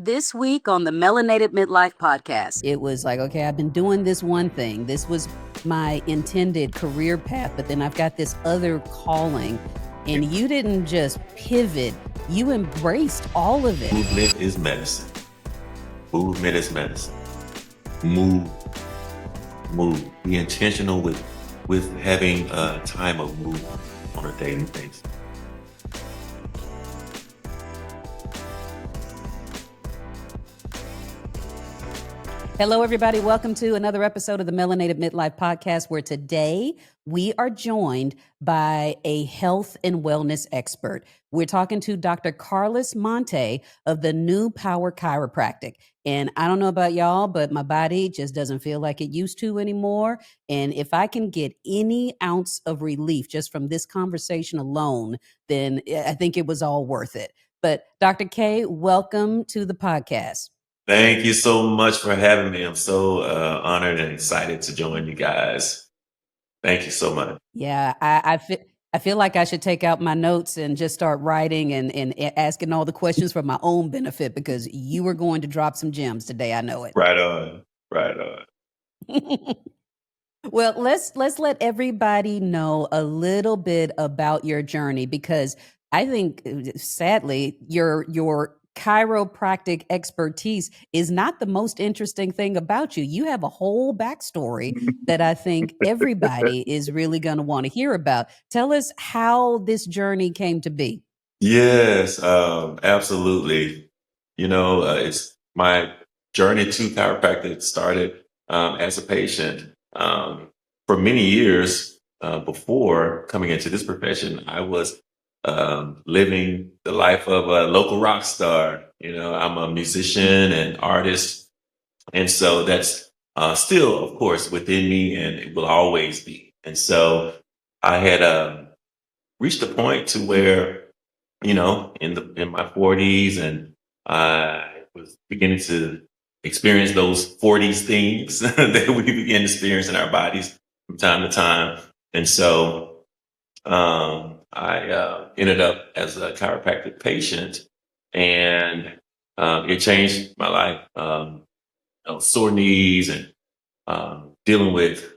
This week on the Melanated Midlife podcast. It was like, okay, I've been doing this one thing. This was my intended career path, but then I've got this other calling. And you didn't just pivot, you embraced all of it. Movement is medicine. Movement is medicine. Move. Be intentional with having a time of movement on a daily basis. Hello, everybody. Welcome to another episode of the Melanated Midlife podcast, where today we are joined by a health and wellness expert. We're talking to Dr. Karlus Monte of the new Power Chiropractic. And I don't know about y'all, but my body just doesn't feel like it used to anymore. And if I can get any ounce of relief just from this conversation alone, then I think it was all worth it. But Dr. K, welcome to the podcast. Thank you so much for having me. I'm so honored and excited to join you guys. Thank you so much. Yeah, I feel like I should take out my notes and just start writing and asking all the questions for my own benefit, because you were going to drop some gems today. I know it. Right on. Right on. Well, let's let everybody know a little bit about your journey, because I think, sadly, your chiropractic expertise is not the most interesting thing about you. You have a whole backstory that I think everybody is really going to want to hear about. Tell us how this journey came to be. Yes, absolutely. It's my journey to chiropractic started as a patient. For many years before coming into this profession, I was living the life of a local rock star. I'm a musician and artist. And so that's still, of course, within me, and it will always be. And so I had reached a point to where, in my 40s, and I was beginning to experience those 40s things that we begin to experience in our bodies from time to time. And so I ended up as a chiropractic patient, and it changed my life. Sore knees and dealing with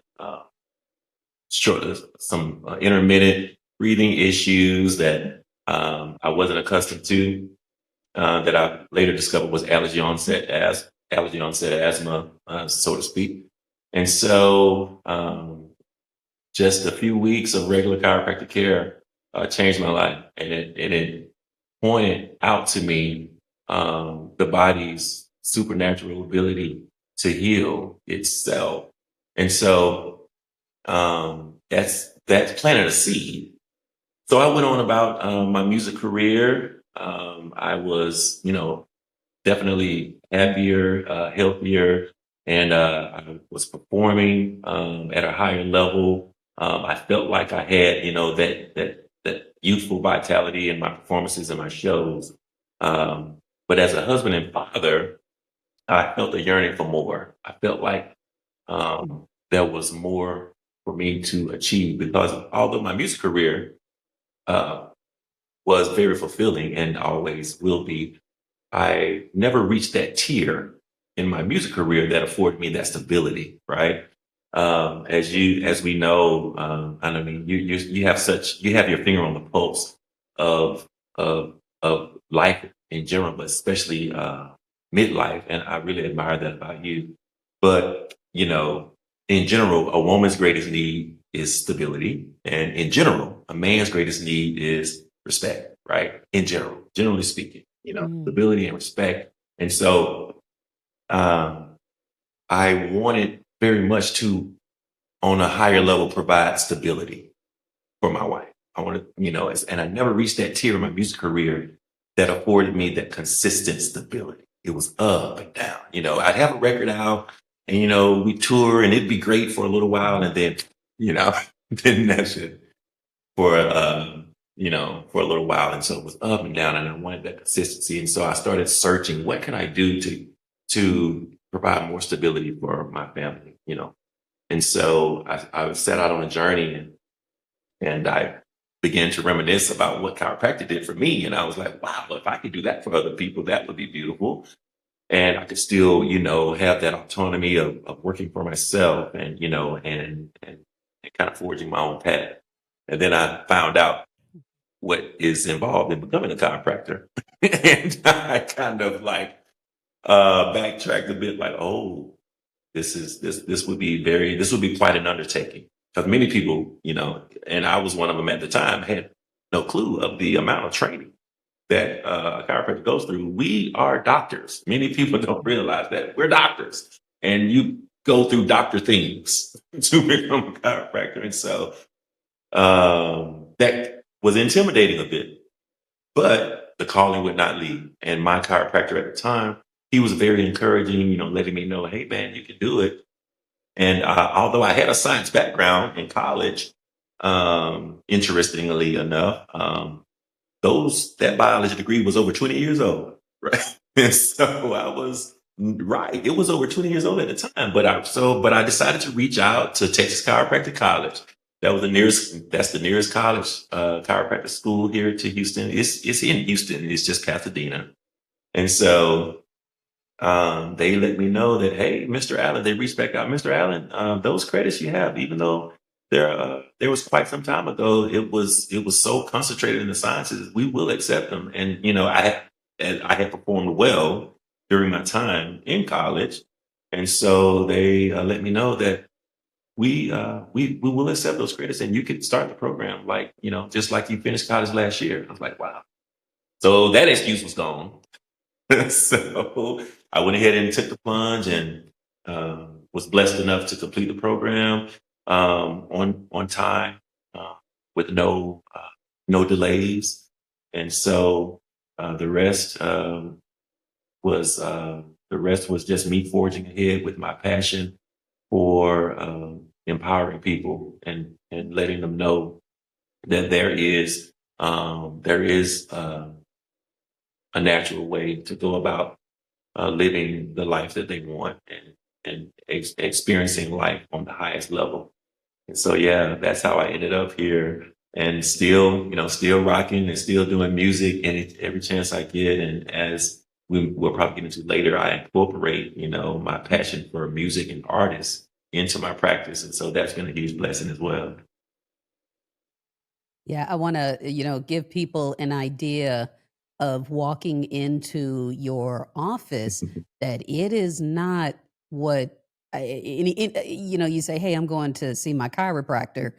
some intermittent breathing issues that I wasn't accustomed to, that I later discovered was allergy onset asthma, so to speak. And so just a few weeks of regular chiropractic care changed my life, and it pointed out to me the body's supernatural ability to heal itself. And so that's planted a seed. So I went on about my music career. I was, definitely happier, healthier, and I was performing at a higher level. I felt like I had, that youthful vitality in my performances and my shows. But as a husband and father, I felt a yearning for more. I felt like there was more for me to achieve, because although my music career was very fulfilling and always will be, I never reached that tier in my music career that afforded me that stability, right? As we know, I mean, you have your finger on the pulse of life in general, but especially midlife, and I really admire that about you. But in general, a woman's greatest need is stability, and in general, a man's greatest need is respect, right? Generally speaking, stability and respect. And so I wanted very much to, on a higher level, provide stability for my wife. I wanted, and I never reached that tier in my music career that afforded me that consistent stability. It was up and down. I'd have a record out, and we tour, and it'd be great for a little while, and then, then that's it for for a little while. And so it was up and down, and I wanted that consistency. And so I started searching, what can I do to provide more stability for my family, And so I set out on a journey, and I began to reminisce about what chiropractic did for me. And I was like, wow, if I could do that for other people, that would be beautiful. and I could still, have that autonomy of working for myself and, and kind of forging my own path. And then I found out what is involved in becoming a chiropractor. And I kind of like backtracked a bit like, oh, this would be quite an undertaking. Because many people, and I was one of them at the time, had no clue of the amount of training that a chiropractor goes through. We are doctors. Many people don't realize that we're doctors, and you go through doctor things to become a chiropractor. And so that was intimidating a bit, but the calling would not leave. And my chiropractor at the time, he was very encouraging, letting me know, hey, man, you can do it. And although I had a science background in college, interestingly enough, that biology degree was over 20 years old, right? And so I was right. It was over 20 years old at the time, but I decided to reach out to Texas Chiropractic College. That's the nearest college, chiropractic school here to Houston. It's in Houston. It's just Pasadena. And so they let me know that, hey, Mr. Allen, they reached back out. Mr. Allen, those credits you have, even though there was quite some time ago, it was so concentrated in the sciences, we will accept them. And I had performed well during my time in college, and so they let me know that we will accept those credits, and you could start the program like just like you finished college last year. I was like, wow. So that excuse was gone. So I went ahead and took the plunge and was blessed enough to complete the program on time with no delays. And so the rest was just me forging ahead with my passion for empowering people and letting them know that there is a natural way to go about living the life that they want and experiencing life on the highest level. And so, yeah, that's how I ended up here, and still rocking and still doing music every chance I get. And as we'll probably get into later, I incorporate, my passion for music and artists into my practice. And so that's been a huge blessing as well. Yeah, I want to, give people an idea of walking into your office that it is not what you say, "Hey, I'm going to see my chiropractor."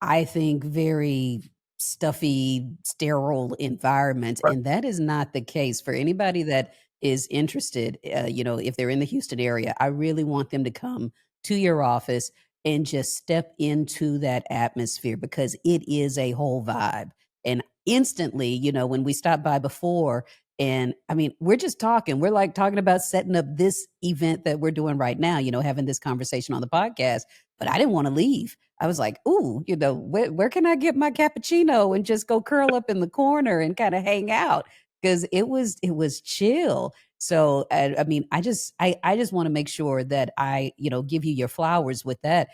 I think very stuffy, sterile environments, Right. and that is not the case for anybody that is interested. If they're in the Houston area, I really want them to come to your office and just step into that atmosphere because it is a whole vibe. And instantly, when we stopped by before, and I mean, we're just talking, we're like talking about setting up this event that we're doing right now, having this conversation on the podcast, but I didn't want to leave. I was like, ooh, where can I get my cappuccino and just go curl up in the corner and kind of hang out? Because it was chill. So I mean, I just want to make sure that I, give you your flowers with that.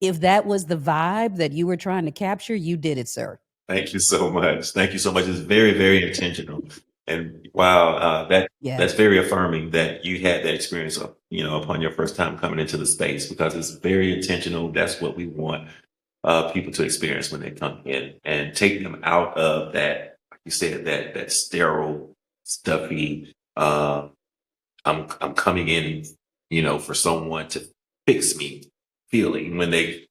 If that was the vibe that you were trying to capture, you did it, sir. Thank you so much. Thank you so much. It's very, very intentional. And wow, Yeah. that's very affirming that you had that experience of, upon your first time coming into the space, because it's very intentional. That's what we want people to experience when they come in, and take them out of that, like you said, that sterile, stuffy, I'm coming in, for someone to fix me feeling when they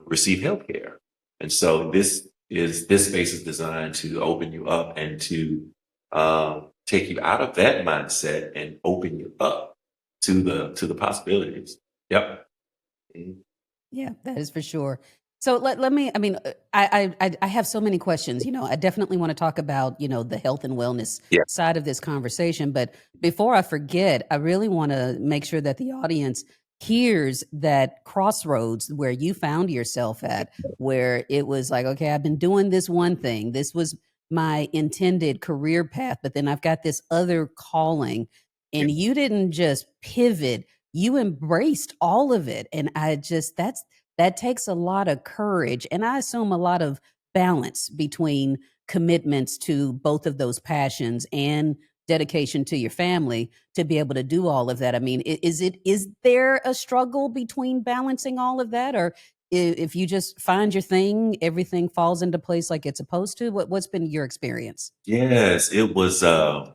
receive healthcare. And so this space is designed to open you up and to take you out of that mindset and open you up to the possibilities. Yep. Mhm. Yeah, that is for sure. So let me. I mean, I have so many questions. I definitely want to talk about the health and wellness Yeah. side of this conversation. But before I forget, I really want to make sure that the audience hears that crossroads where you found yourself at, where it was like, okay, I've been doing this one thing. This was my intended career path, but then I've got this other calling, Yeah. and you didn't just pivot, you embraced all of it. And I just that takes a lot of courage, and I assume a lot of balance between commitments to both of those passions and dedication to your family to be able to do all of that. I mean, is there a struggle between balancing all of that, or if you just find your thing, everything falls into place like it's supposed to? What's been your experience? Yes, it was a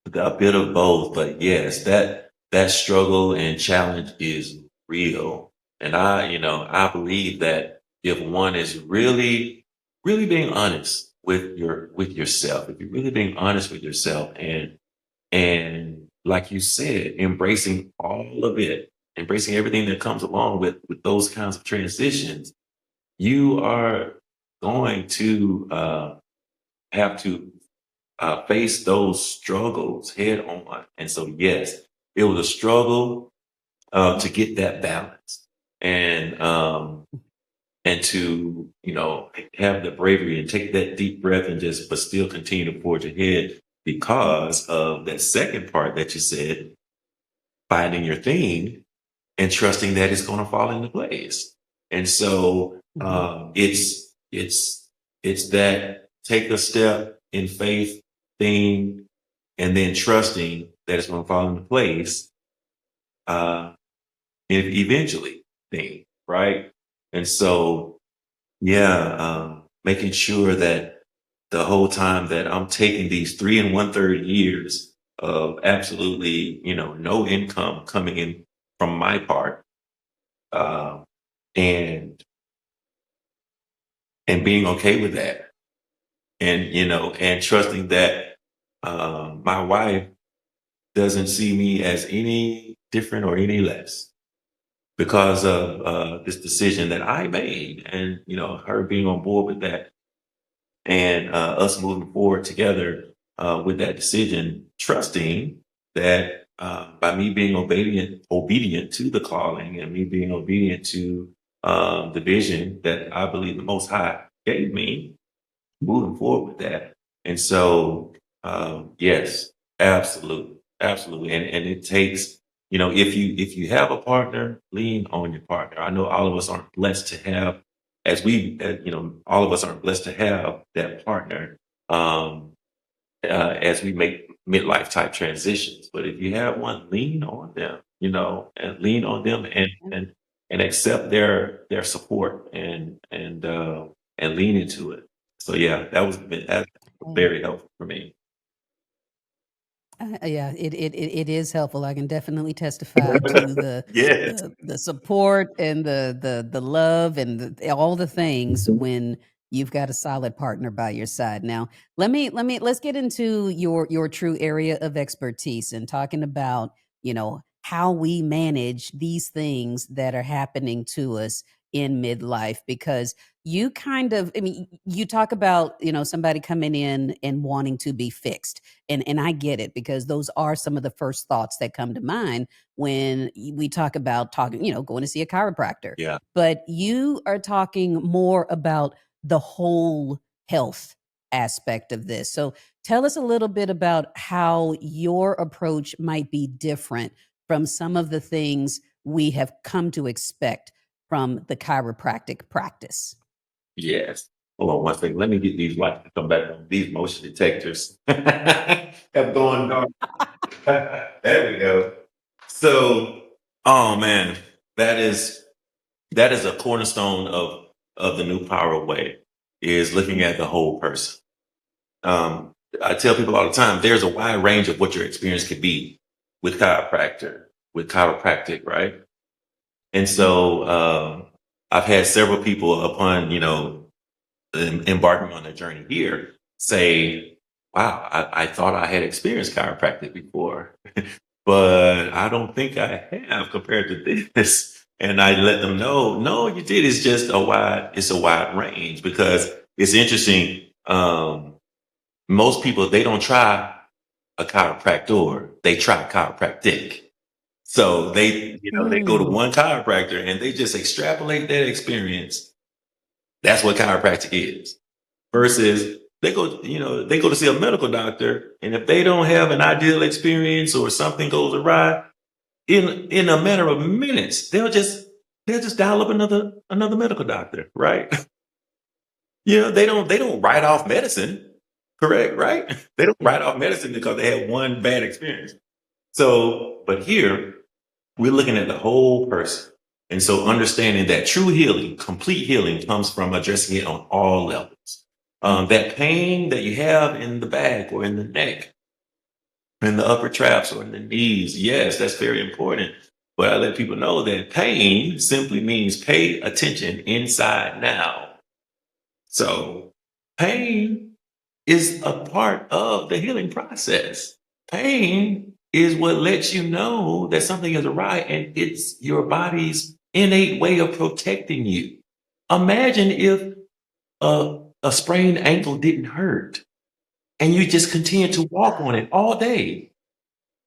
bit of both, but yes, that struggle and challenge is real. And I believe that if one is really, really being honest with yourself, if you're really being honest with yourself and like you said, embracing all of it, embracing everything that comes along with those kinds of transitions, you are going to have to face those struggles head on. And so, yes, it was a struggle to get that balance and to have the bravery and take that deep breath and just but still continue to forge ahead because of that second part that you said, finding your thing and trusting that it's going to fall into place. And so Mhm. it's that take a step in faith thing and then trusting that it's going to fall into place uh, eventually thing, right? And so, yeah, making sure that the whole time that I'm taking these 3 1/3 years of absolutely, no income coming in from my part, uh, and being okay with that, and and trusting that my wife doesn't see me as any different or any less because of this decision that I made, and her being on board with that, and us moving forward together with that decision, trusting that by me being obedient to the calling, and me being obedient to the vision that I believe the Most High gave me, moving forward with that. And so, yes, absolutely, absolutely. And it takes, if you have a partner, lean on your partner. I know all of us aren't blessed to have, all of us aren't blessed to have that partner um, as we make midlife type transitions. But if you have one, lean on them, and lean on them and accept their support and lean into it. So yeah, that's very helpful for me. Yeah, it is helpful. I can definitely testify to Yes. the support and the love and all the things when you've got a solid partner by your side. Now, let's get into your true area of expertise and talking about, how we manage these things that are happening to us in midlife, because you kind of, I mean, you talk about, somebody coming in and wanting to be fixed, and I get it, because those are some of the first thoughts that come to mind when we talk about talking, going to see a chiropractor. Yeah. But you are talking more about the whole health aspect of this. So tell us a little bit about how your approach might be different from some of the things we have come to expect from the chiropractic practice. Yes. Hold on one second. Let me get these lights to come back on. These motion detectors have gone dark. There we go. So, oh man, that is a cornerstone of the new power way, is looking at the whole person. I tell people all the time, there's a wide range of what your experience could be with chiropractic, right? And so I've had several people upon embarking on a journey here say, wow, I thought I had experienced chiropractic before, but I don't think I have compared to this. And I let them know, no, you did. It's a wide range, because it's interesting. Most people, they don't try a chiropractor, they try chiropractic. So they go to Mm. one chiropractor and they just extrapolate that experience. That's what chiropractic is. Versus they go to see a medical doctor, and if they don't have an ideal experience or something goes awry, in a matter of minutes, they'll just dial up another medical doctor, right? They don't write off medicine. Correct, right? They don't write off medicine because they had one bad experience. So, but here we're looking at the whole person. And so understanding that true healing, complete healing comes from addressing it on all levels. That pain that you have in the back or in the neck, in the upper traps or in the knees, yes, that's very important. But I let people know that pain simply means pay attention inside now. So pain is a part of the healing process. Pain is what lets you know that something is awry, and it's your body's innate way of protecting you. Imagine if a sprained ankle didn't hurt and you just continue to walk on it all day,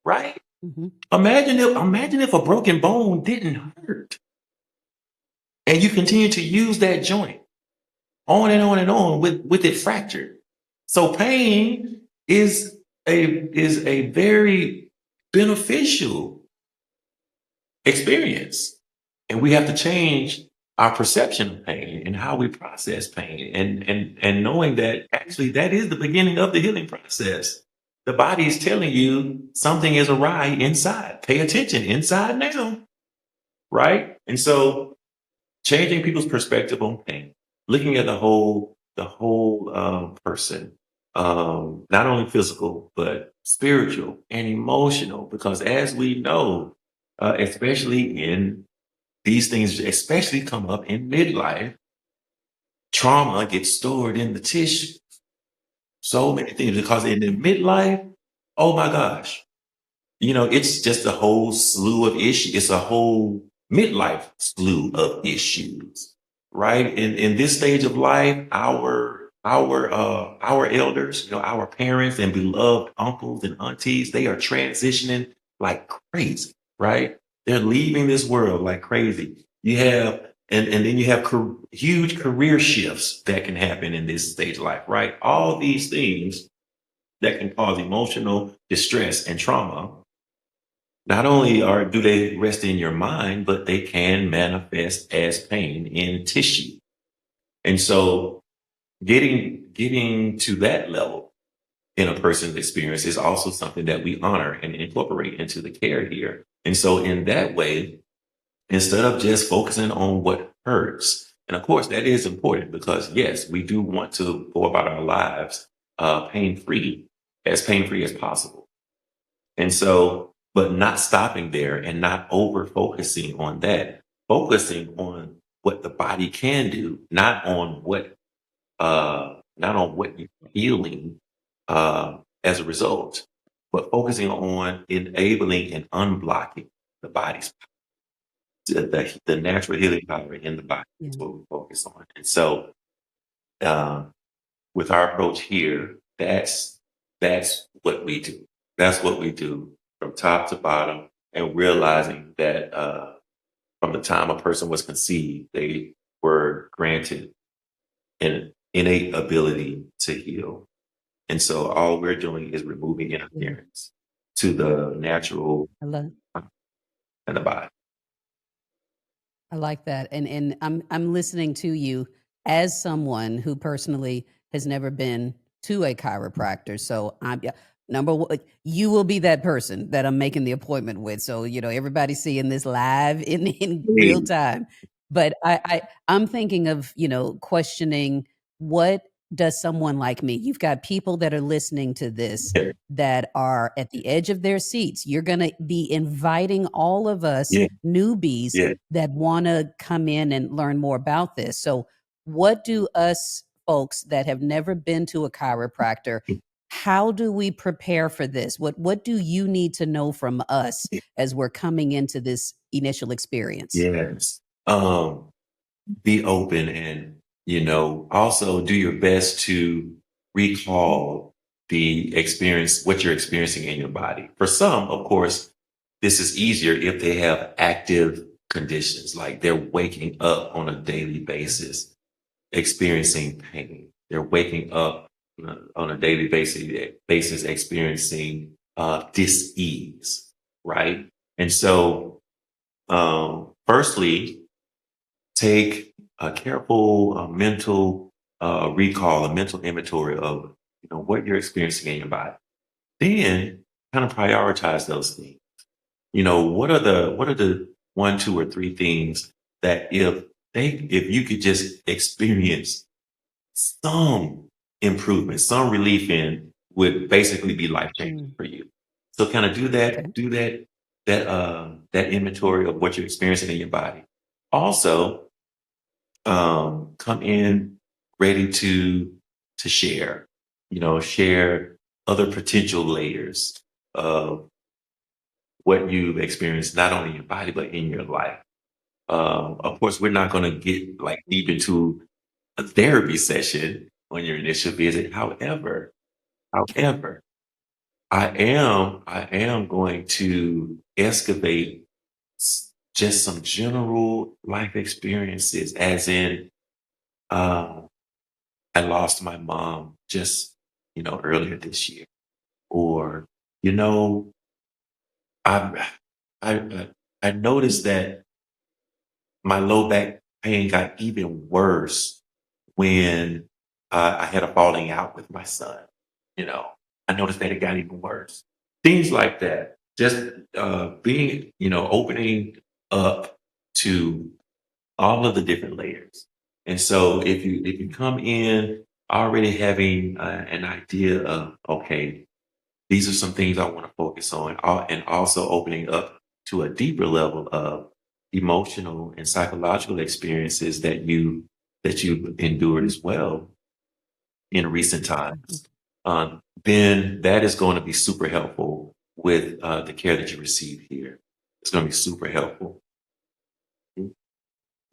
right? Hmm. Imagine if a broken bone didn't hurt and you continue to use that joint on and on and on with it fractured. So pain is a very beneficial experience. And we have to change our perception of pain and how we process pain and knowing that actually that is the beginning of the healing process. The body is telling you something is awry inside. Pay attention inside now, right? And so changing people's perspective on pain, looking at the whole person, not only physical but spiritual and emotional. Because as we know, especially in these things, especially come up in midlife, trauma gets stored in the tissue. So many things because in the midlife, oh my gosh, it's just a whole slew of issues. It's a whole midlife slew of issues, right? In this stage of life, our elders, our parents and beloved uncles and aunties, they are transitioning like crazy, right? They're leaving this world like crazy. You have and then you have huge career shifts that can happen in this stage of life, right? All these things that can cause emotional distress and trauma not only do they rest in your mind, but they can manifest as pain in tissue. And so getting to that level in a person's experience is also something that we honor and incorporate into the care here. And so in that way, instead of just focusing on what hurts, and of course that is important because yes, we do want to go about our lives pain free as possible. And so, but not stopping there and not over focusing on that, focusing on what the body can do, not on what you're feeling as a result, but focusing on enabling and unblocking the body's the natural healing power in the body Yeah. is what we focus on. And so uh, with our approach here, that's what we do. That's what we do from top to bottom, and realizing that from the time a person was conceived, they were granted an innate ability to heal. And so all we're doing is removing Yeah. interference to the natural I love. and the body. I like that. And I'm listening to you as someone who personally has never been to a chiropractor. So I'm yeah, number one, you will be that person that I'm making the appointment with. So, everybody's seeing this live in real time. But I'm thinking of, questioning what does someone like me, you've got people that are listening to this Yeah, that are at the edge of their seats. You're going to be inviting all of us yeah, newbies yeah. that wanna come in and learn more about this. So, what do us folks that have never been to a chiropractor, how do we prepare for this? What do you need to know from us as we're coming into this initial experience? Yes. Be open and also do your best to recall the experience what you're experiencing in your body. For some, of course, this is easier if they have active conditions like they're waking up on a daily basis experiencing pain. They're waking up on a daily basis experiencing dis-ease, right? And so firstly, take a careful mental recall, a mental inventory of what you're experiencing in your body. Then kind of prioritize those things. What are the one, two, or three things that if you could just experience some improvement, some relief in, would basically be life changing Mm, for you. So kind of okay. that inventory of what you're experiencing in your body. Also, come in ready to share, share other potential layers of what you've experienced, not only in your body, but in your life. Of course, we're not going to get like deep into a therapy session on your initial visit. However, I am going to excavate just some general life experiences, as in, uh, I lost my mom just, earlier this year, or, you know, I, I noticed that my low back pain got even worse when I had a falling out with my son. You know, I noticed that it got even worse. Things like that. Just being, opening up to all of the different layers. And so if you come in already having an idea of, okay, these are some things I want to focus on, and also opening up to a deeper level of emotional and psychological experiences that you've endured as well in recent times. Then that is going to be super helpful with the care that you receive here. It's going to be super helpful.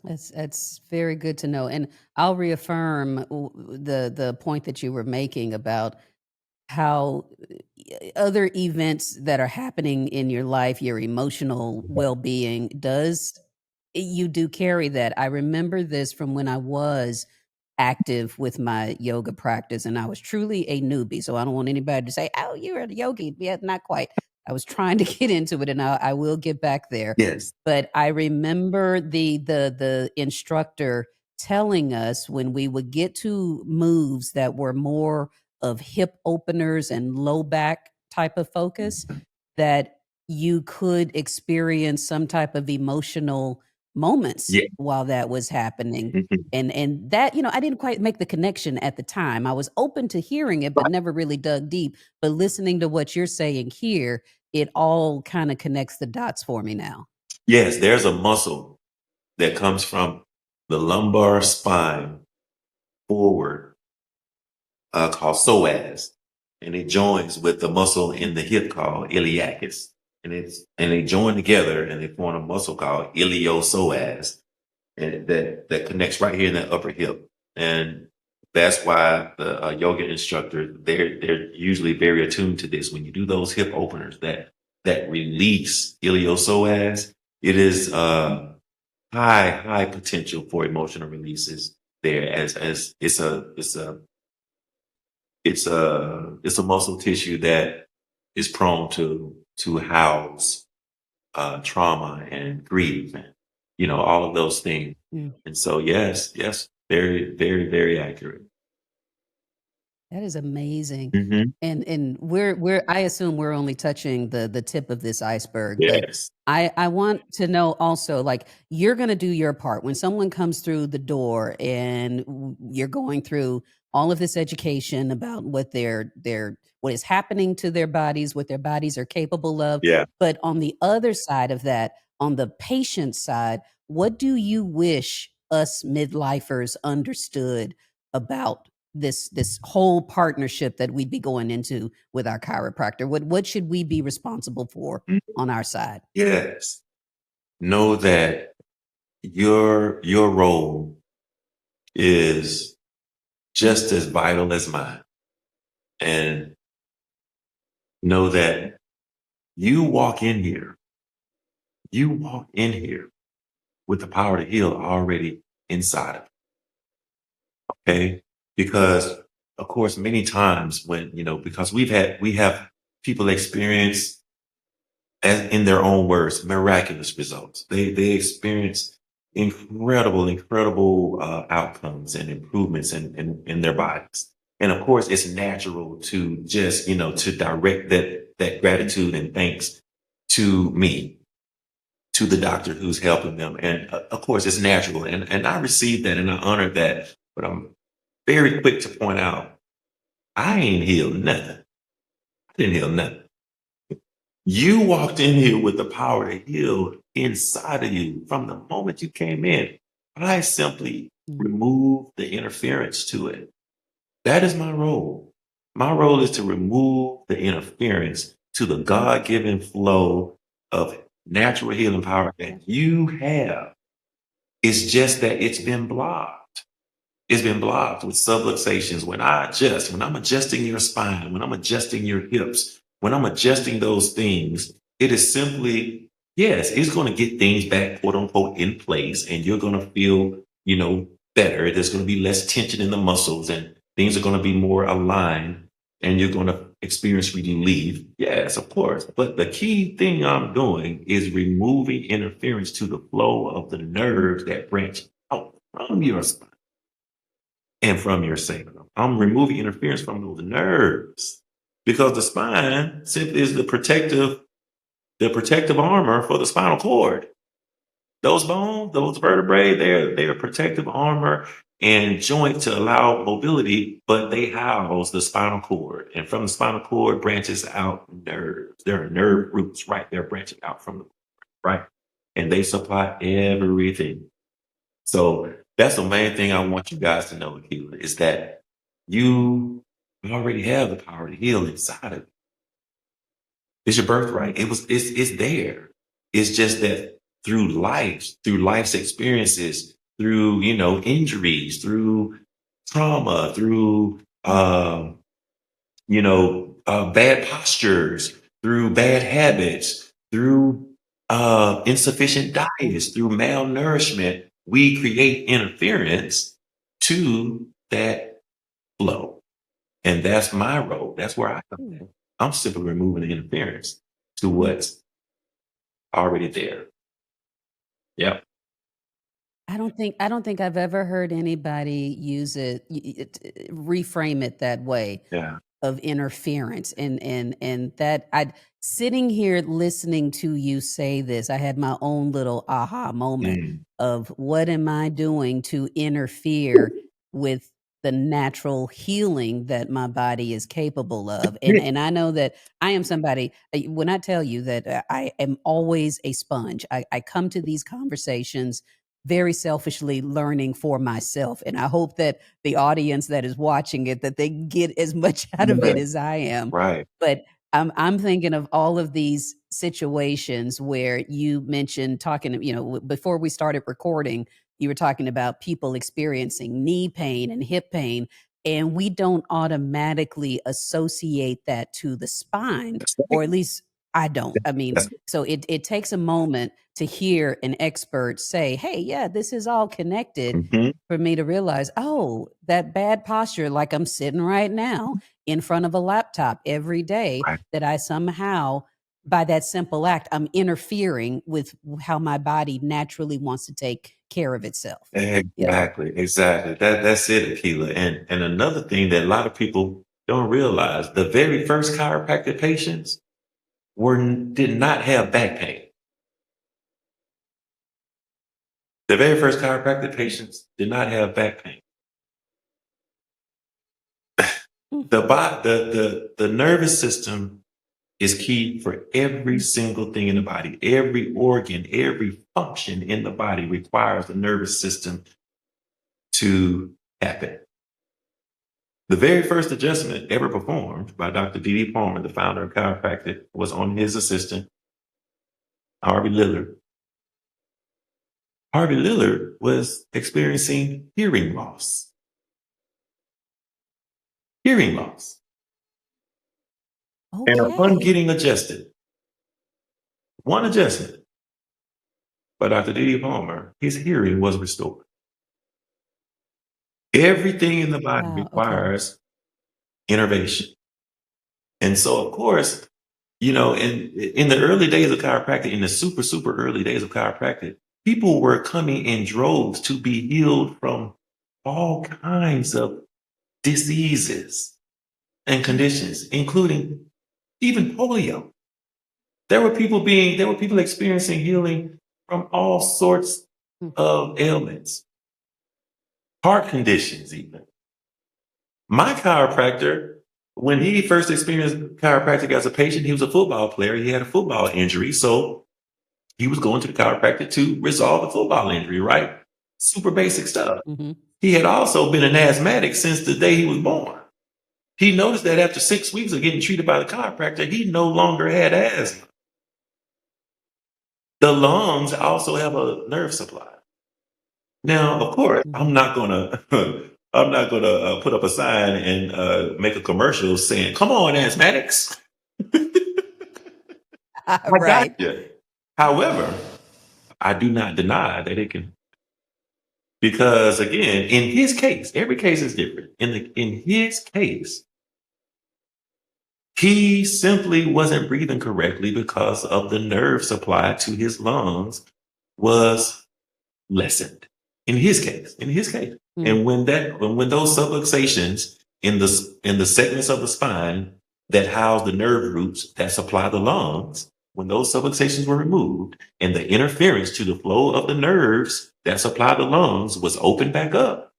That's very good to know, and I'll reaffirm the point that you were making about how other events that are happening in your life, your emotional well-being does you do carry that. I remember this from when I was active with my yoga practice, and I was truly a newbie. So I don't want anybody to say, "Oh, you're a yogi." Yeah, not quite. I was trying to get into it, and I will get back there. Yes. But I remember the instructor telling us when we would get to moves that were more of hip openers and low back type of focus, that you could experience some type of emotional moments Yeah. while that was happening. Mhm. And that, I didn't quite make the connection at the time. I was open to hearing it, but Right. never really dug deep. But listening to what you're saying here, it all kind of connects the dots for me now. Yes, there's a muscle that comes from the lumbar spine forward, called psoas, and it joins with the muscle in the hip called iliacus, and they join together and they form a muscle called iliopsoas, and that connects right here in the upper hip. And that's why the yoga instructor, they're usually very attuned to this. When you do those hip openers, that release iliopsoas, it is high potential for emotional releases there, as it's a muscle tissue that is prone to house trauma and grief, and all of those things. Mm. And so yes, very, very, very accurate. That is amazing. Hmm. And we're I assume we're only touching the tip of this iceberg, but Yes. I want to know also, like, you're going to do your part when someone comes through the door and you're going through all of this education about what is happening to their bodies, what their bodies are capable of. Yeah. But on the other side of that, on the patient side, what do you wish us midlifers understood about this whole partnership that we'd be going into with our chiropractor? What should we be responsible for Mm. on our side? Yes. Know that your role is just as vital as mine, and know that you walk in here, you walk in here with the power to heal already inside of you. Okay, because of course many times when, because we have people experience, as in their own words, miraculous results. They experience incredible outcomes and improvements in their bodies. And of course, it's natural to just, to direct that gratitude and thanks to me, to the doctor who's helping them. And of course, it's natural. And I received that and I honored that. But I'm very quick to point out, I ain't healed nothing. I didn't heal nothing. You walked in here with the power to heal inside of you from the moment you came in. I simply removed the interference to it. That is my role. My role is to remove the interference to the God-given flow of natural healing power that you have. It's just that it's been blocked. It's been blocked with subluxations. When I'm adjusting your spine, when I'm adjusting your hips, when I'm adjusting those things, it is simply, yes, it's going to get things back, quote unquote, in place, and you're going to feel, better. There's going to be less tension in the muscles and things are going to be more aligned and you're going to experience relief. Yes, of course. But the key thing I'm doing is removing interference to the flow of the nerves that branch out from your spine and from your sacrum. I'm removing interference from those nerves because the spine simply is the protective armor for the spinal cord. Those bones, those vertebrae, they're protective armor and joint to allow mobility, but they house the spinal cord. And from the spinal cord branches out nerves. There are nerve roots right there branching out from the cord, right? And they supply everything. So that's the main thing I want you guys to know, Akila, is that you already have the power to heal inside of you. It's your birthright. It's there. It's just that through life's experiences, through, injuries, through trauma, through, bad postures, through bad habits, through insufficient diets, through malnourishment, we create interference to that flow. And that's my role. That's where I come in. I'm simply removing the interference to what's already there. Yep. I don't think I've ever heard anybody use reframe it that way Yeah. of interference and that I sitting here listening to you say this, I had my own little aha moment Mm. of what am I doing to interfere with the natural healing that my body is capable of. And I know that I am somebody when I tell you that I am always a sponge. I come to these conversations very selfishly learning for myself. And I hope that the audience that is watching it, that they get as much out of it as I am. Right. But I'm thinking of all of these situations where you mentioned talking, before we started recording, you were talking about people experiencing knee pain and hip pain, and we don't automatically associate that to the spine, That's or right. at least I don't. I mean, That's so it takes a moment to hear an expert say, hey, yeah, this is all connected Mhm. for me to realize, oh, that bad posture, like I'm sitting right now in front of a laptop every day, Right. that I somehow, by that simple act, I'm interfering with how my body naturally wants to take care of itself. Exactly. That's it, Akila. And another thing that a lot of people don't realize, the very first chiropractic patients did not have back pain. The very first chiropractic patients did not have back pain. The nervous system is key for every single thing in the body. Every organ, every function in the body requires the nervous system to happen. The very first adjustment ever performed by Dr. D.D. Palmer, the founder of chiropractic, was on his assistant, Harvey Lillard. Harvey Lillard was experiencing hearing loss. Hearing loss. And upon Okay. getting adjusted, one adjustment by Dr. D.D. Palmer, his hearing was restored. Everything in the body Wow. Okay. requires innervation. And so, of course, in the early days of chiropractic, in the super, super early days of chiropractic, people were coming in droves to be healed from all kinds of diseases and conditions, including even polio. There were people experiencing healing from all sorts Mm. of ailments, heart conditions even. My chiropractor, when he first experienced chiropractic as a patient, he was a football player. He had a football injury. So he was going to the chiropractor to resolve the football injury, right? Super basic stuff. Mm-hmm. He had also been an asthmatic since the day he was born. He noticed that after 6 weeks of getting treated by the chiropractor, he no longer had asthma. The lungs also have a nerve supply. Now, of course, I'm Mm-hmm. not gonna I'm not gonna put up a sign and make a commercial saying, "Come on, asthmatics, I got Right. you." However, I do not deny that it can, because again, in his case, every case is different. In his case, he simply wasn't breathing correctly because of the nerve supply to his lungs was lessened. In his case. Mm. And when those subluxations in the segments of the spine that house the nerve roots that supply the lungs, when those subluxations were removed and the interference to the flow of the nerves that supply the lungs was opened back up,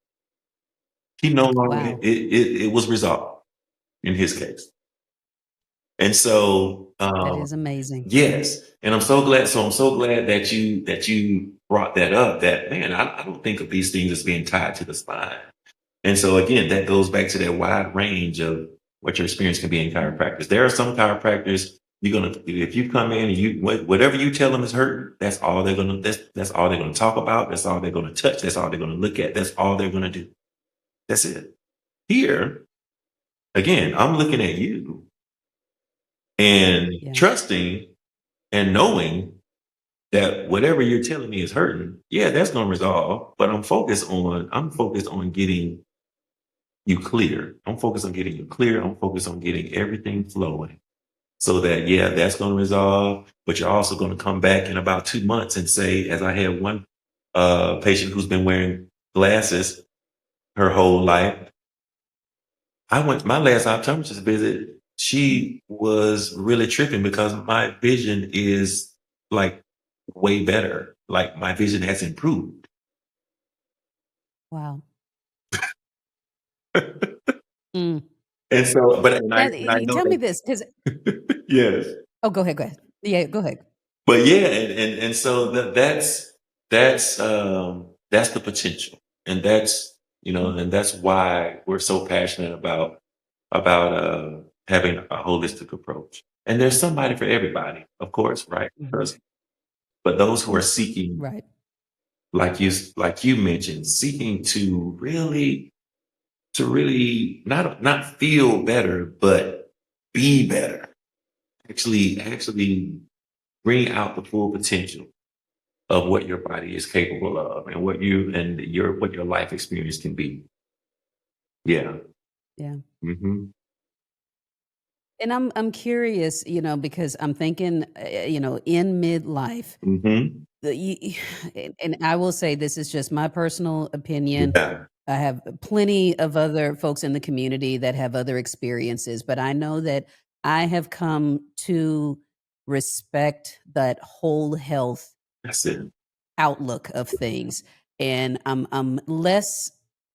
he no longer Wow. it was resolved in his case. And so That is amazing. yes, and I'm so glad. So I'm so glad that you brought that up. That man, I don't think of these things as being tied to the spine. And so again, that goes back to that wide range of what your experience can be in chiropractors. There are some chiropractors you're gonna if you come in and whatever you tell them is hurting, that's all they're gonna talk about. That's all they're gonna touch. That's all they're gonna look at. That's all they're gonna do. That's it. Here again, I'm looking at you and Yeah. trusting and knowing that whatever you're telling me is hurting, yeah, that's going to resolve. But I'm focused on getting you clear. I'm focused on getting you clear. I'm focused on getting everything flowing so that, yeah, that's going to resolve. But you're also going to come back in about 2 months and say, as I had one patient who's been wearing glasses her whole life. I went my last optometrist visit. She was really tripping because my vision is like way better. Like my vision has improved. Wow. And Mm. so, but and I Now, and I know tell me that this, because yes, oh, go ahead. Go ahead. Yeah, go ahead. but yeah, and so that's the potential, and that's why we're so passionate about having a holistic approach. And there's somebody for everybody, of course, right? Mm-hmm. But those who are seeking, Right. like you mentioned, seeking to really not feel better, but be better. Actually bring out the full potential of what your body is capable of and what your life experience can be. Yeah. Yeah. Hmm. And I'm curious, because I'm thinking, in midlife, Hmm. and I will say this is just my personal opinion. Yeah. I have plenty of other folks in the community that have other experiences, but I know that I have come to respect that whole health That's it. outlook of things, and I'm less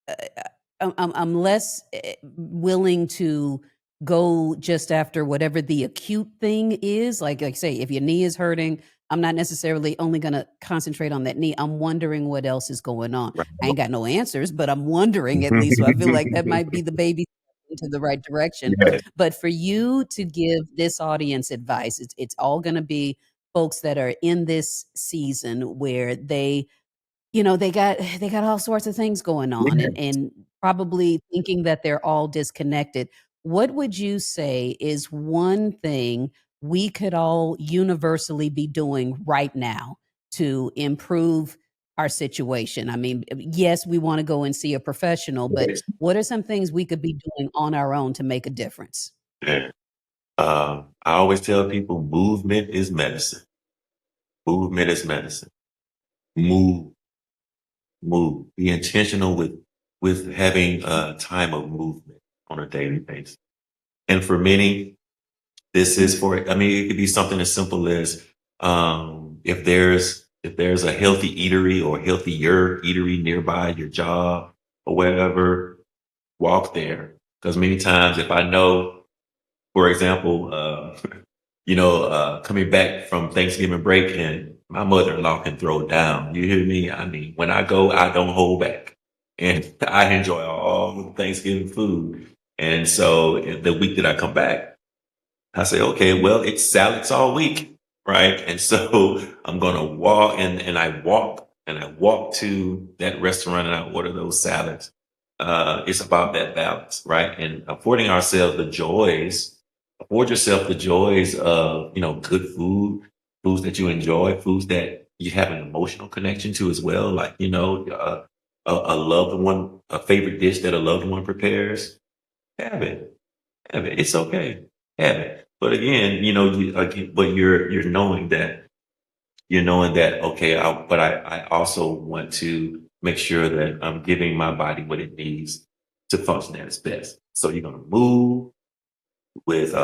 uh, I'm less willing to go just after whatever the acute thing is. Like say, if your knee is hurting, I'm not necessarily only going to concentrate on that knee. I'm wondering what else is going on. I ain't got no answers, but I'm wondering at least. So I feel like that might be the baby into the right direction. Right. But for you to give this audience advice, it's all going to be folks that are in this season where they got all sorts of things going on Yeah. and probably thinking that they're all disconnected. What would you say is one thing we could all universally be doing right now to improve our situation? I mean, yes, we want to go and see a professional, but Yes. what are some things we could be doing on our own to make a difference? Yeah. I always tell people movement is medicine. Movement is medicine. Move, move. Be intentional with with having a time of movement on a daily basis. And for many, this is for, I mean, it could be something as simple as if there's a healthy eatery or healthier eatery nearby your job or whatever, walk there. Because many times if I know, for example, coming back from Thanksgiving break and my mother-in-law can throw down. You hear me? I mean, when I go, I don't hold back. And I enjoy all the Thanksgiving food. And so the week that I come back, I say, okay, well, it's salads all week, right? And so I'm going to walk and I walk to that restaurant and I order those salads. It's about that balance, right? And afford yourself the joys of, good food, foods that you enjoy, foods that you have an emotional connection to as well. Like, a loved one, a favorite dish that a loved one prepares. Have it. Have it. It's okay. Have it. But again, but you're knowing that, okay, I also want to make sure that I'm giving my body what it needs to function at its best. So you're going to move with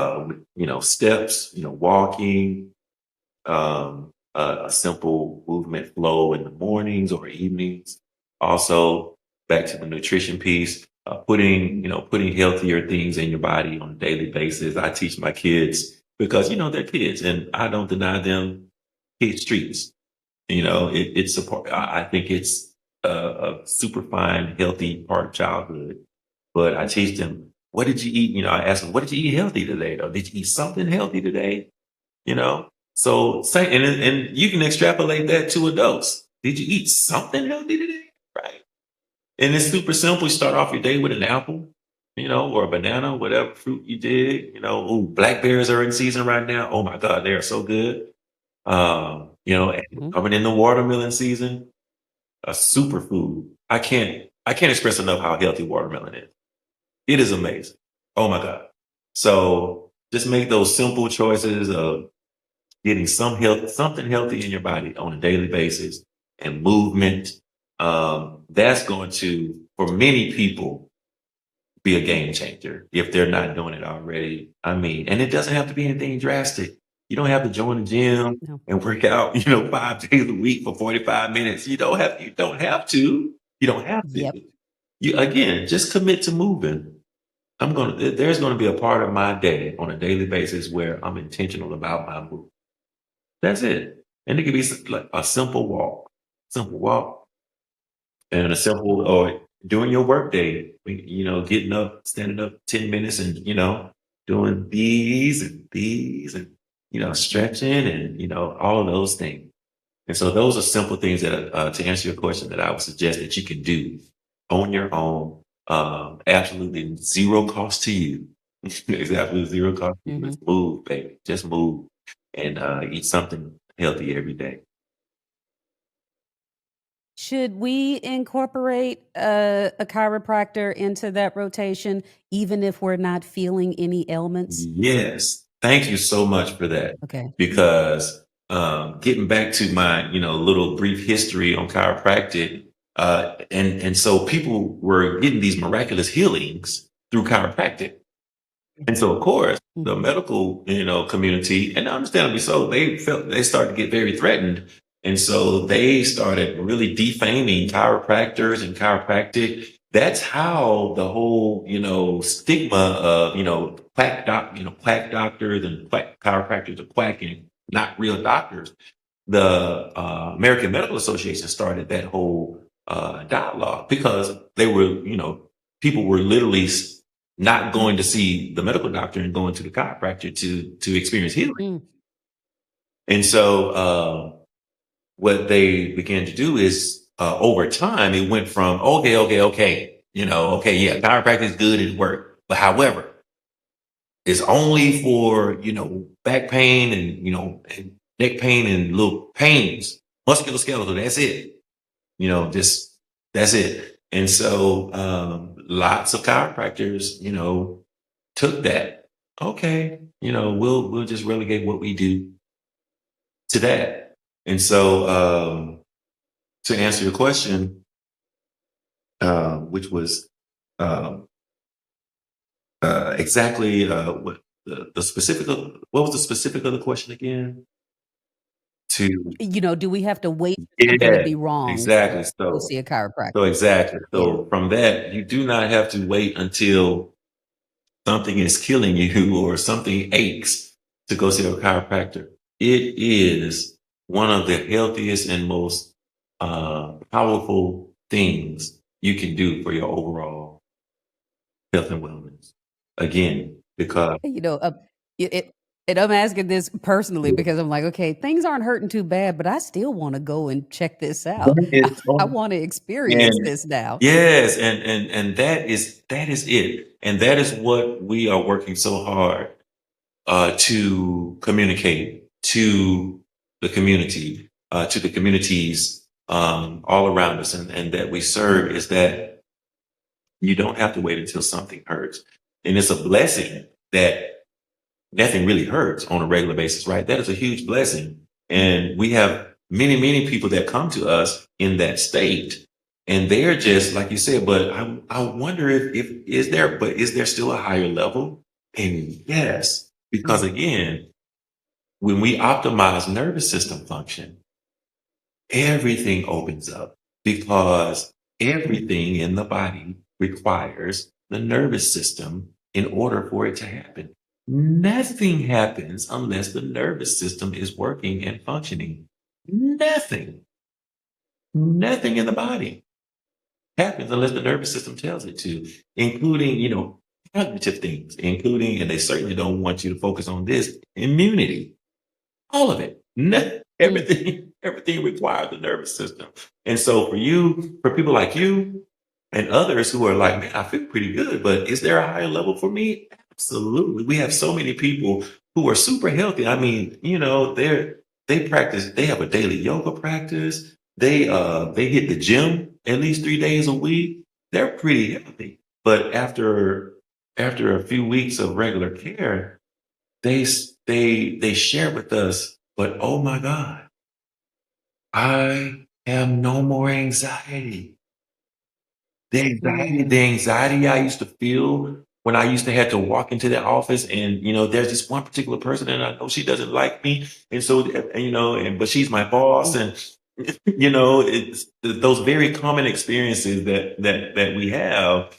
steps, walking, a simple movement flow in the mornings or evenings. Also, back to the nutrition piece, putting healthier things in your body on a daily basis. I teach my kids because they're kids, and I don't deny them kids treats. It's a part. I think it's a super fine, healthy part of childhood. But I teach them, what did you eat? I ask them, what did you eat healthy today? Though, did you eat something healthy today? You know, so say, and you can extrapolate that to adults. Did you eat something healthy today? Right. And it's super simple. You start off your day with an apple, or a banana, whatever fruit you did. Ooh, blackberries are in season right now. Oh my God, they are so good. And Mhm. coming in the watermelon season, a superfood. I can't express enough how healthy watermelon is. It is amazing. Oh my God. So just make those simple choices of getting something healthy in your body on a daily basis and movement. That's going to, for many people, be a game changer if they're not doing it already. I mean, and it doesn't have to be anything drastic. You don't have to join the gym No. and work out, 5 days a week for 45 minutes. You don't have to. You don't have Yep. to. You again, just commit to moving. There's gonna be a part of my day on a daily basis where I'm intentional about my move. That's it. And it could be like a simple walk, and a simple or during your work day, getting up, standing up 10 minutes and, doing these and stretching and, all of those things. And so those are simple things that, to answer your question, that I would suggest that you can do on your own, absolutely zero cost to you. It's absolutely zero cost to you. Hmm. Just move, baby. Just move and eat something healthy every day. Should we incorporate a chiropractor into that rotation, even if we're not feeling any ailments? Yes. Thank you so much for that. Okay. Because getting back to my, little brief history on chiropractic, and so people were getting these miraculous healings through chiropractic. And so, of course, the Hmm. medical, community, and understandably so, they started to get very threatened. And so they started really defaming chiropractors and chiropractic. That's how the whole, stigma of, quack doctors and quack chiropractors are quacking, not real doctors. The American Medical Association started that whole dialogue because people were literally not going to see the medical doctor and going to the chiropractor to experience healing. Mm. And so what they began to do is over time it went from okay, okay, yeah, chiropractic is good, it worked, but however, it's only for back pain and and neck pain and little pains, musculoskeletal. That's it. Just that's it. And so lots of chiropractors, took that. Okay, we'll just relegate what we do to that. And so to answer your question, which was um, exactly what the specific of, what was the specific of the question again? To Do we have to wait for something to yeah, be wrong exactly. to go see a chiropractor? So exactly. Yeah. So from that, you do not have to wait until something is killing you or something aches to go see a chiropractor. It is one of the healthiest and most powerful things you can do for your overall health and wellness. Again, because You know, it, it- and I'm asking this personally because I'm like, okay, things aren't hurting too bad, but I still want to go and check this out. that is I so, want to experience and this now. yes, and that is it, and that is what we are working so hard to communicate to the communities all around us, and that we serve, is that you don't have to wait until something hurts, and it's a blessing that nothing really hurts on a regular basis, right? That is a huge blessing. And we have many people that come to us in that state. And they're just, like you said, but I wonder if is there still a higher level? And yes, because Mm. again, when we optimize nervous system function, everything opens up because everything in the body requires the nervous system in order for it to happen. Nothing happens unless the nervous system is working and functioning. Nothing, nothing in the body happens unless the nervous system tells it to, including, cognitive things, including, and they certainly don't want you to focus on this, immunity. All of it. Mm. Everything requires the nervous system. And so for people like you and others who are like, man, I feel pretty good, but is there a higher level for me? Absolutely. We have so many people who are super healthy. I mean, they have a daily yoga practice. They hit the gym at least 3 days a week. They're pretty healthy. But after a few weeks of regular care, they share with us, but oh my God, I have no more anxiety. The Mm. anxiety I used to feel when I used to have to walk into the office, and there's this one particular person, and I know she doesn't like me, and so but she's my boss, Mm. and it's those very common experiences that we have.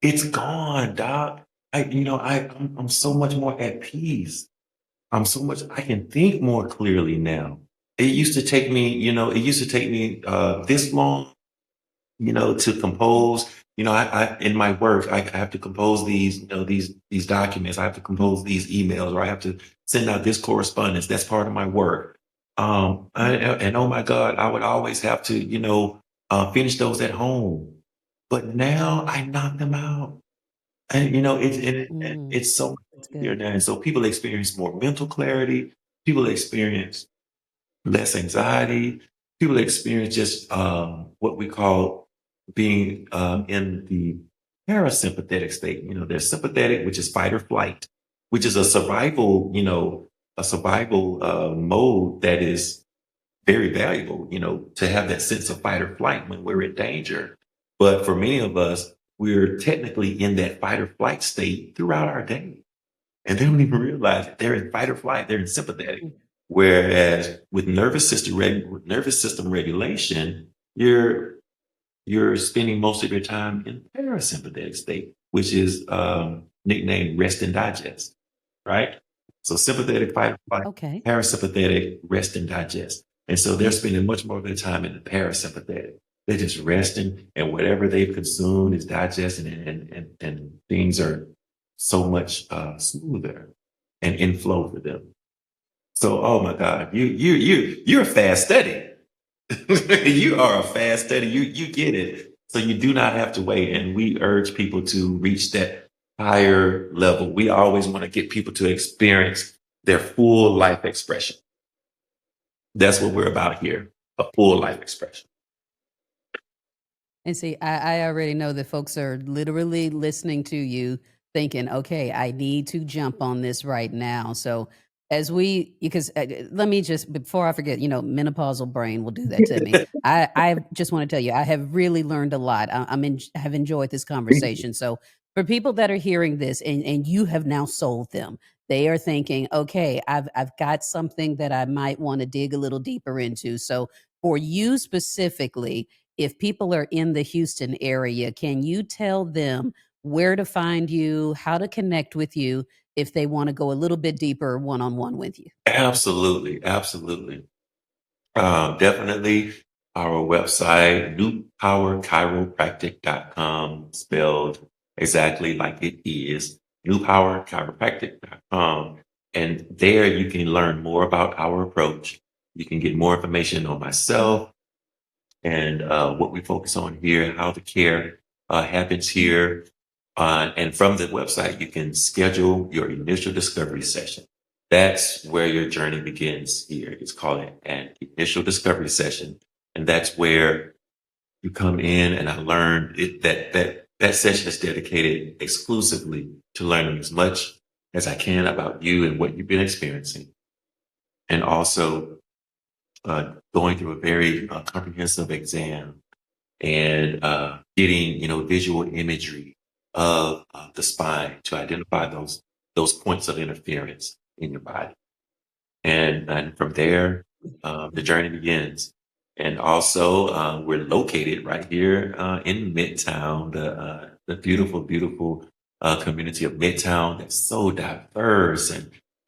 It's gone, doc. I'm so much more at peace. I can think more clearly now. It used to take me this long, to compose. In my work, I have to compose these documents. I have to compose these emails, or I have to send out this correspondence. That's part of my work. And oh my God, I would always have to, finish those at home. But now I knock them out. And Mm. it's so much That's easier good. now. And so people experience more mental clarity. People experience less anxiety. People experience just what we call being in the parasympathetic state. There's sympathetic, which is fight or flight, which is a survival mode that is very valuable, to have that sense of fight or flight when we're in danger. But for many of us, we're technically in that fight or flight state throughout our day. And they don't even realize it. They're in fight or flight. They're in sympathetic. Mm. Whereas with nervous system regulation, you're spending most of your time in parasympathetic state, which is nicknamed rest and digest, right? So sympathetic fight or flight, Okay. parasympathetic rest and digest. And so they're spending much more of their time in the parasympathetic. They're just resting, and whatever they've consumed is digesting, and things are so much smoother and in flow for them. So, oh my God, you're a fast study. You are a fast study. You get it. So you do not have to wait. And we urge people to reach that higher level. We always want to get people to experience their full life expression. That's what we're about here. A full life expression. And see, I already know that folks are literally listening to you thinking, okay, I need to jump on this right now. So because let me just, before I forget, menopausal brain will do that to me. I just want to tell you, I have really learned a lot. Have enjoyed this conversation. So for people that are hearing this and you have now sold them, they are thinking, okay, I've got something that I might want to dig a little deeper into. So for you specifically, if people are in the Houston area, can you tell them where to find you, how to connect with you if they want to go a little bit deeper one-on-one with you? Absolutely, absolutely. Definitely our website, newpowerchiropractic.com, spelled exactly like it is, newpowerchiropractic.com. And there you can learn more about our approach. You can get more information on myself and what we focus on here, how the care happens here. And from the website, you can schedule your initial discovery session. That's where your journey begins here. It's called an initial discovery session. And that's where you come in and I learned that session is dedicated exclusively to learning as much as I can about you and what you've been experiencing. And also going through a very comprehensive exam and getting visual imagery of the spine to identify those points of interference in your body, and from there the journey begins. And also we're located right here in Midtown, the beautiful community of Midtown that's so diverse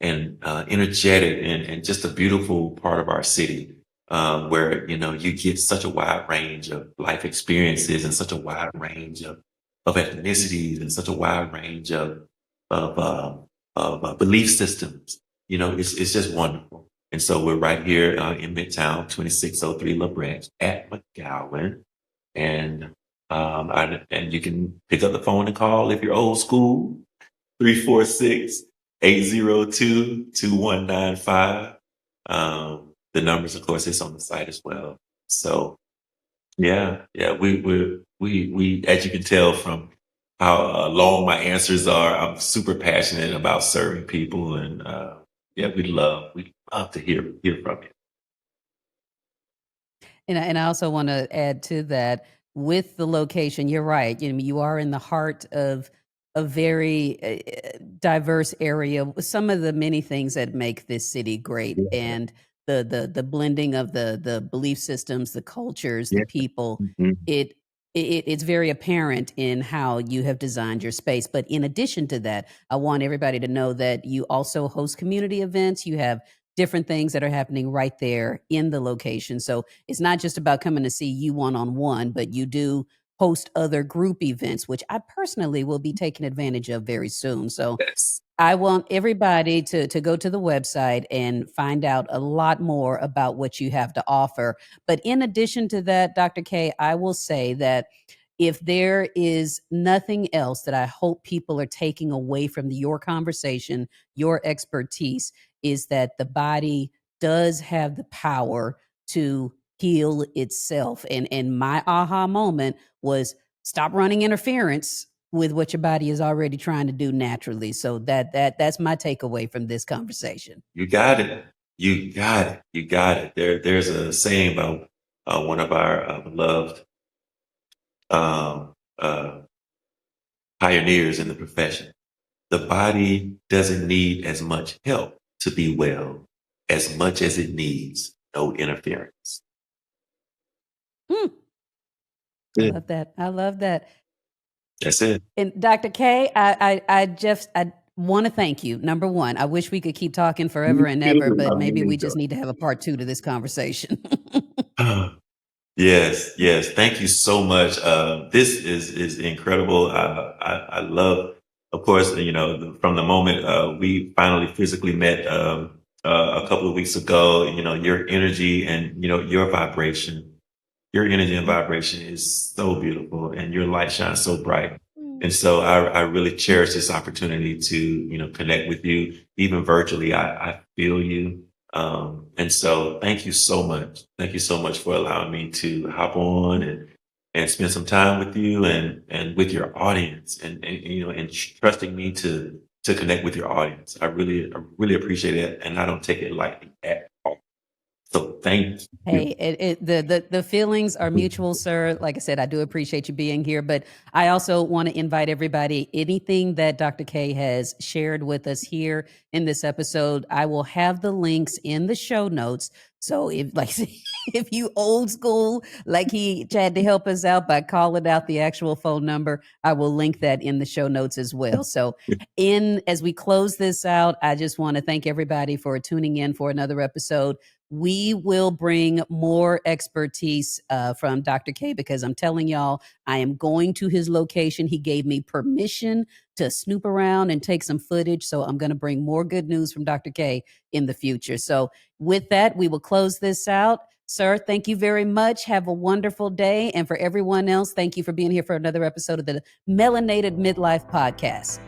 and energetic and just a beautiful part of our city, where you get such a wide range of life experiences and such a wide range of ethnicities and such a wide range of, uh, of belief systems. It's just wonderful. And so we're right here in Midtown, 2603 La Branch at McGowan. And and you can pick up the phone and call if you're old school, 346-802-2195. The numbers, of course, is on the site as well. So yeah, we, as you can tell from how long my answers are, I'm super passionate about serving people, and yeah, we love to hear from you. And I also want to add to that, with the location, you're right. You are in the heart of a very diverse area. Some of the many things that make this city great, Yeah, and the blending of the belief systems, the cultures, the yeah, people. mhm, It, it's very apparent in how you have designed your space. But in addition to that, I want everybody to know that you also host community events. You have different things that are happening right there in the location. So it's not just about coming to see you one on one, but you do host other group events, which I personally will be taking advantage of very soon. So yes. I want everybody to go to the website and find out a lot more about what you have to offer. But in addition to that, Dr. K, I will say that if there is nothing else that I hope people are taking away from your conversation, your expertise, is that the body does have the power to heal itself. And my aha moment was, stop running interference with what your body is already trying to do naturally. So that's my takeaway from this conversation. You got it. You got it. You got it. There's a saying about one of our beloved um, uh, pioneers in the profession. The body doesn't need as much help to be well as much as it needs no interference. Mm, I Good. love that. I love that. That's it. And Dr. K, I want to thank you. Number one, I wish we could keep talking forever You and ever, too. but I maybe really we just need to have a part two to this conversation. do. Yes, yes. Thank you so much. This is incredible. I love, of course, from the moment we finally physically met a couple of weeks ago. Your energy and your vibration. Your energy and vibration is so beautiful, and your light shines so bright. Mm. And so I really cherish this opportunity to, connect with you, even virtually. I feel you. And so thank you so much. Thank you so much for allowing me to hop on and spend some time with you and with your audience and trusting me to connect with your audience. I really appreciate it, and I don't take it lightly at all. So thank you. Hey, the feelings are mutual, sir. Like I said, I do appreciate you being here, but I also want to invite everybody. Anything that Dr. K has shared with us here in this episode, I will have the links in the show notes. So if like if you old school, like he tried to help us out by calling out the actual phone number, I will link that in the show notes as well. So as we close this out, I just want to thank everybody for tuning in for another episode. We will bring more expertise from Dr. K, because I'm telling y'all, I am going to his location. He gave me permission to snoop around and take some footage. So I'm going to bring more good news from Dr. K in the future. So with that, we will close this out. Sir, thank you very much. Have a wonderful day. And for everyone else, thank you for being here for another episode of the Melanated Midlife Podcast.